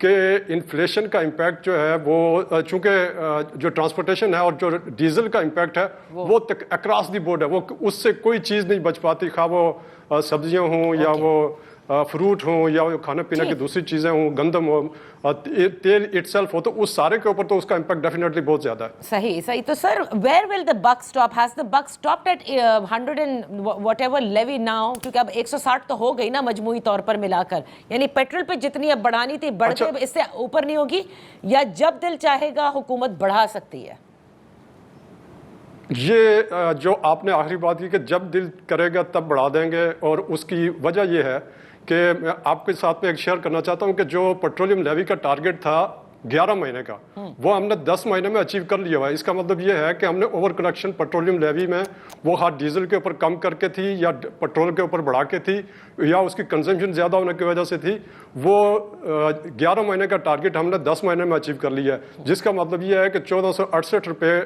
کہ انفلیشن کا امپیکٹ جو ہے وہ چونکہ جو ٹرانسپورٹیشن ہے اور جو ڈیزل کا امپیکٹ ہے وہ اکراس دی بورڈ ہے، وہ اس سے کوئی چیز نہیں بچ پاتی، خواہ وہ سبزیاں ہوں یا وہ فروٹ ہوں یا کھانے پینے کی دوسری چیزیں ہوں، گندم ہو، تیل اٹ سیلف ہو، تو اس سارے کے اوپر تو اس کا امپیکٹ ڈیفینیٹلی بہت زیادہ ہے۔ صحیح صحیح۔ تو sir where will the book stop? Has the book stopped at 100 and whatever levy now? کیونکہ اب 160 تو ہو گئی نا مجموعی طور پر ملا کر، یعنی پیٹرول پہ جتنی اب بڑھانی تھی بڑھ کے اس سے اوپر نہیں ہوگی، یا جب دل چاہے گا حکومت بڑھا سکتی ہے؟ یہ جو آپ نے آخری بات کی کہ جب دل کرے گا تب بڑھا دیں گے، اور اس کی وجہ یہ ہے کہ میں آپ کے ساتھ میں ایک شیئر کرنا چاہتا ہوں کہ جو پیٹرولیم لیوی کا ٹارگٹ تھا 11 مہینے کا، وہ ہم نے 10 مہینے میں اچیو کر لیا ہوا ہے۔ اس کا مطلب یہ ہے کہ ہم نے اوور کلیکشن پیٹرولیم لیوی میں وہ ہاتھ ڈیزل کے اوپر کم کر کے تھی یا پیٹرول کے اوپر بڑھا کے تھی یا اس کی کنزمپشن زیادہ ہونے کی وجہ سے تھی، وہ 11 مہینے کا ٹارگٹ ہم نے 10 مہینے میں اچیو کر لیا ہے، جس کا مطلب یہ ہے کہ 1468 روپے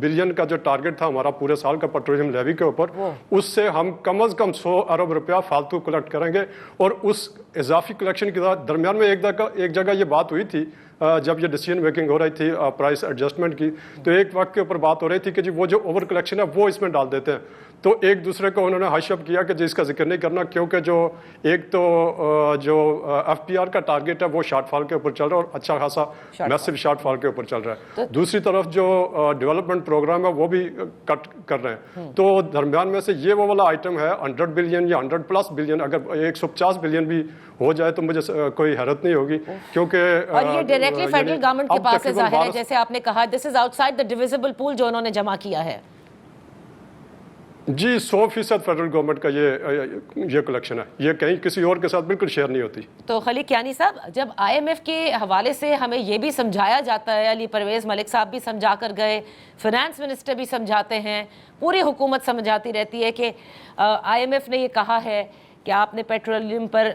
بلین کا جو ٹارگٹ تھا ہمارا پورے سال کا پیٹرولیم لیوی کے اوپر، اس سے ہم کم از کم 100 ارب روپیہ فالتو کلیکٹ کریں گے۔ اور اس اضافی کلیکشن کے درمیان میں ایک جگہ یہ بات ہوئی تھی جب یہ ڈیسیژن میکنگ ہو رہی تھی پرائس ایڈجسٹمنٹ کی، تو ایک وقت کے اوپر بات ہو رہی تھی کہ جی وہ جو اوور کلیکشن ہے وہ اس میں ڈال دیتے ہیں، تو ایک دوسرے کو انہوں نے ہش اپ کیا کہ جی اس کا ذکر نہیں کرنا، کیونکہ جو ایک تو جو ایف پی آر کا ٹارگٹ ہے وہ شارٹ فال کے اوپر چل رہا ہے اور اچھا خاصا میسو شارٹ فال کے اوپر چل رہا ہے، دوسری طرف جو ڈیولپمنٹ پروگرام ہے وہ بھی کٹ کر رہے ہیں، تو درمیان میں سے یہ وہ والا آئٹم ہے 100 بلین یا 100+ بلین، اگر 150 بلین بھی ہو جائے تو مجھے کوئی حیرت نہیں ہوگی، کیونکہ اور یہ ڈائریکٹلی فیڈرل گورنمنٹ کے پاس سے ظاہر ہے، جیسے آپ نے کہا this is outside the divisible pole جو انہوں نے جمع کیا ہے۔ جی 100% فیڈرل گورنمنٹ کا یہ کلیکشن ہے، یہ کہیں کسی اور کے ساتھ بالکل شیئر نہیں ہوتی۔ تو خلیق کیانی صاحب، جب آئی ایم ایف کے حوالے سے ہمیں یہ بھی سمجھایا جاتا ہے، علی پرویز ملک صاحب بھی سمجھا کر گئے، فائنانس منسٹر بھی سمجھاتے ہیں، پوری حکومت سمجھاتی رہتی ہے کہ آئی ایم ایف نے یہ کہا ہے کہ آپ نے پیٹرولیم پر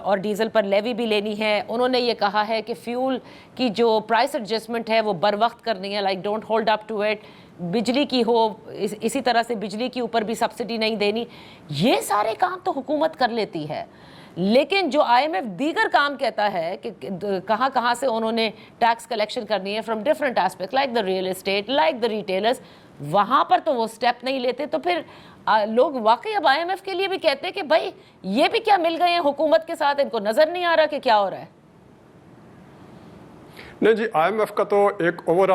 اور ڈیزل پر لیوی بھی لینی ہے، انہوں نے یہ کہا ہے کہ فیول کی جو پرائس ایڈجسٹمنٹ ہے وہ بر وقت کرنی ہے، like don't hold up to it, بجلی کی ہو اسی طرح سے بجلی کے اوپر بھی سبسڈی نہیں دینی، یہ سارے کام تو حکومت کر لیتی ہے، لیکن جو آئی ایم ایف دیگر کام کہتا ہے کہ کہاں کہاں سے انہوں نے ٹیکس کلیکشن کرنی ہے from different aspect like the real estate, like the retailers, وہاں پر تو وہ سٹیپ نہیں لیتے، تو پھر لوگ واقعی اب آئی ایم ایف کے لیے بھی کہتے ہیں کہ بھائی یہ بھی کیا مل گئے ہیں حکومت کے ساتھ، ان کو نظر نہیں آ رہا کہ کیا ہو رہا ہے؟ نہیں جی، آئی ایم ایف کا تو ایک اوور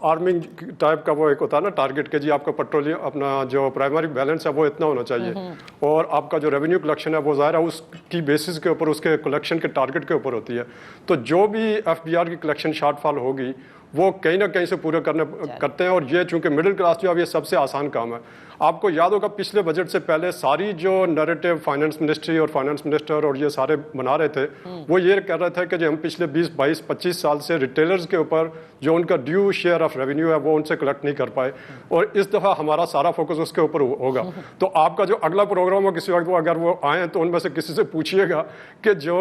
آرمنگ ٹائپ کا وہ ایک ہوتا ہے نا ٹارگٹ کہ جی آپ کا پیٹرولیم اپنا جو پرائمری بیلنس ہے وہ اتنا ہونا چاہیے، اور آپ کا جو ریونیو کلیکشن ہے وہ ظاہر ہے اس کی بیسس کے اوپر اس کے کلیکشن کے ٹارگٹ کے اوپر ہوتی ہے، تو جو بھی ایف بی آر کی کلیکشن شارٹ فال ہوگی وہ کہیں نہ کہیں سے پورے کرتے ہیں، اور یہ چونکہ مڈل کلاس جو ہے یہ سب سے آسان کام ہے۔ آپ کو یاد ہوگا پچھلے بجٹ سے پہلے ساری جو نیریٹو فائنانس منسٹری اور فائنانس منسٹر اور یہ سارے بنا رہے تھے وہ یہ کہہ رہے تھے کہ جو ہم پچھلے 20 22 25 سال سے ریٹیلرز کے اوپر جو ان کا ڈیو شیئر آف ریونیو ہے وہ ان سے کلیکٹ نہیں کر پائے، اور اس دفعہ ہمارا سارا فوکس اس کے اوپر ہوگا، تو آپ کا جو اگلا پروگرام ہو کسی وقت وہ اگر وہ آئیں تو ان میں سے کسی سے پوچھیے گا کہ جو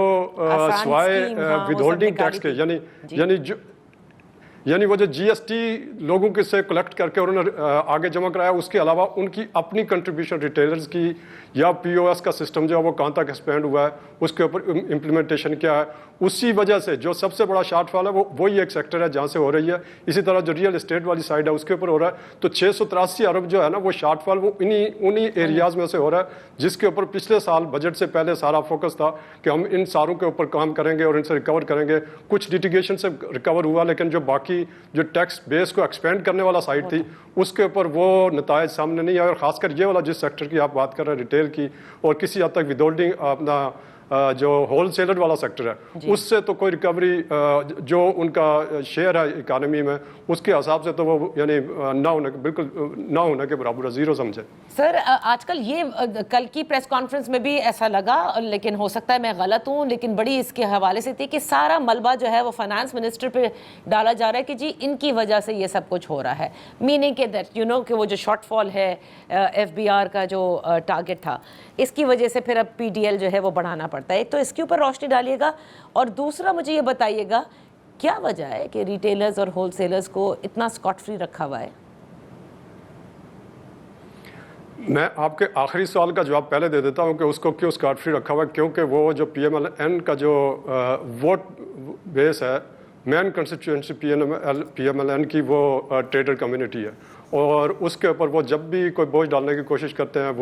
سوائے ود ہولڈنگ ٹیکس کے یعنی وہ جو جی ایس ٹی لوگوں کے سے کلیکٹ کر کے انہوں نے آگے جمع کرایا، اس کے علاوہ ان کی اپنی کنٹریبیوشن ریٹیلرز کی یا پی او ایس کا سسٹم جو ہے وہ کہاں تک ایکسپینڈ ہوا ہے، اس کے اوپر امپلیمنٹیشن کیا ہے، اسی وجہ سے جو سب سے بڑا شارٹ فال ہے وہ وہی ایک سیکٹر ہے جہاں سے ہو رہی ہے، اسی طرح جو ریئل اسٹیٹ والی سائڈ ہے اس کے اوپر ہو رہا ہے، تو 683 ارب جو ہے نا وہ شارٹ فال وہ انہی ایریاز میں سے ہو رہا ہے جس کے اوپر پچھلے سال بجٹ سے پہلے سارا فوکس تھا کہ ہم ان ساروں کے اوپر کام کریں گے اور ان سے ریکور کریں گے، کچھ لٹیگیشن سے ریکور ہوا لیکن جو باقی جو ٹیکس بیس کو ایکسپینڈ کرنے والا سائڈ تھی اس کے اوپر وہ نتائج سامنے نہیں آئے، اور خاص کر یہ والا جس سیکٹر کی آپ بات کر رہے ہیں ریٹیل کی اور کسی حد تک ود ہولڈنگ اپنا جو ہول سیلر والا سیکٹر ہے اس سے تو کوئی ریکوری جو ان کا شیئر ہے اکانومی میں اس کے حساب سے تو وہ یعنی بالکل نہ ہونے کے برابر ہے، زیرو سمجھے۔ سر آج کل یہ کل کی پریس کانفرنس میں بھی ایسا لگا، لیکن ہو سکتا ہے میں غلط ہوں، لیکن بڑی اس کے حوالے سے تھی کہ سارا ملبہ جو ہے وہ فائنانس منسٹر پہ ڈالا جا رہا ہے کہ جی ان کی وجہ سے یہ سب کچھ ہو رہا ہے، میننگ کہ دیٹ کہ وہ جو شارٹ فال ہے ایف بی آر کا جو ٹارگٹ تھا اس کی وجہ سے پھر اب پی ڈی ایل جو ہے وہ بڑھانا پڑتا ہے، تو اس کے اوپر روشنی ڈالیے گا، اور دوسرا مجھے یہ بتائیے گا کیا وجہ ہے کہ ریٹیلرز اور ہول سیلرز کو اتنا اسکاٹ فری رکھا ہوا ہے؟ میں آپ کے آخری سوال کا جواب پہلے دے دیتا ہوں کہ اس کو کیوں اسکاٹ فری رکھا ہوا ہے، کیونکہ وہ جو پی ایم ایل این کا جو ووٹ بیس ہے، مین کنسٹیچوئنسی پی ایم ایل این کی وہ ٹریڈر کمیونٹی ہے، اور اس کے اوپر وہ جب بھی کوئی بوجھ ڈالنے کی کوشش کرتے ہیں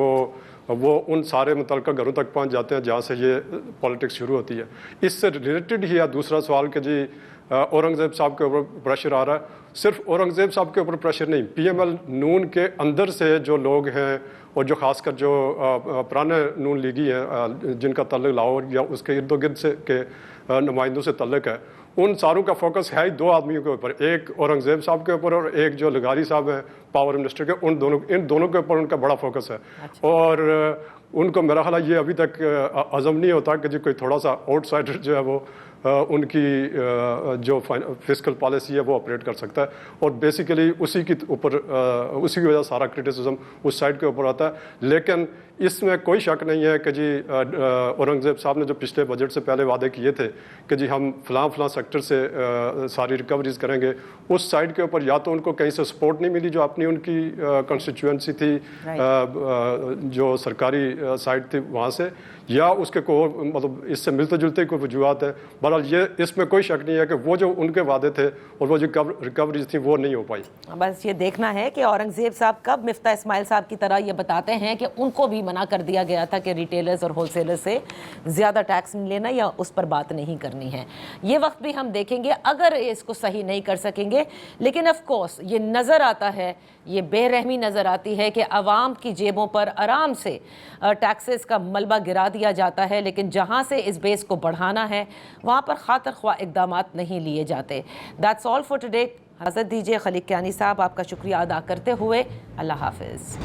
وہ ان سارے متعلقہ گھروں تک پہنچ جاتے ہیں جہاں سے یہ پالیٹکس شروع ہوتی ہے۔ اس سے ریلیٹڈ ہی ہے دوسرا سوال کہ جی اورنگزیب صاحب کے اوپر پریشر آ رہا ہے۔ صرف اورنگزیب صاحب کے اوپر پریشر نہیں، پی ایم ایل نون کے اندر سے جو لوگ ہیں، اور جو خاص کر جو پرانے نون لیگی ہیں جن کا تعلق لاہور یا اس کے ارد گرد سے کے نمائندوں سے تعلق ہے، ان ساروں کا فوکس ہے ہی دو آدمیوں کے اوپر، ایک اورنگزیب صاحب کے اوپر اور ایک جو لغاری صاحب ہیں پاور منسٹر کے، ان دونوں کے اوپر ان کا بڑا فوکس ہے۔ اور ان کو میرا خیال ہے یہ ابھی تک عزم نہیں ہوتا کہ جی کوئی تھوڑا سا آؤٹ سائڈر جو ہے وہ ان کی جو فسکل پالیسی ہے وہ آپریٹ کر سکتا ہے، اور بیسیکلی اسی کی وجہ سے سارا کرٹیسزم اس سائڈ کے اوپر آتا ہے۔ لیکن اس میں کوئی شک نہیں ہے کہ جی اورنگزیب صاحب نے جو پچھلے بجٹ سے پہلے وعدے کیے تھے کہ جی ہم فلاں سیکٹر سے ساری ریکوریز کریں گے، اس سائڈ کے اوپر یا تو ان کو کہیں سے سپورٹ نہیں ملی جو اپنی ان کی کنسٹیچوئنسی تھی جو سرکاری سائڈ تھی وہاں سے، یا اس کے مطلب اس سے ملتے جلتے کوئی وجوہات ہیں۔ بہرحال یہ اس میں کوئی شک نہیں ہے کہ وہ جو ان کے وعدے تھے اور وہ جو ریکوریز تھیں وہ نہیں ہو پائی۔ بس یہ دیکھنا ہے کہ اورنگزیب صاحب کب مفتاح اسماعیل صاحب کی طرح یہ بتاتے ہیں کہ ان کو بھی منع کر دیا گیا تھا کہ ریٹیلرز اور ہول سیلر سے زیادہ ٹیکس نہیں لینا یا اس پر بات نہیں کرنی ہے۔ یہ وقت بھی ہم دیکھیں گے اگر اس کو صحیح نہیں کر سکیں گے، لیکن آف کورس یہ نظر آتا ہے، یہ بے رحمی نظر آتی ہے کہ عوام کی جیبوں پر آرام سے ٹیکسز کا ملبہ گرا دیا جاتا ہے، لیکن جہاں سے اس بیس کو بڑھانا ہے وہاں پر خاطر خواہ اقدامات نہیں لیے جاتے۔ That's all for today۔ اجازت دیجیے خلیق کیانی صاحب، آپ کا شکریہ ادا کرتے ہوئے اللہ حافظ۔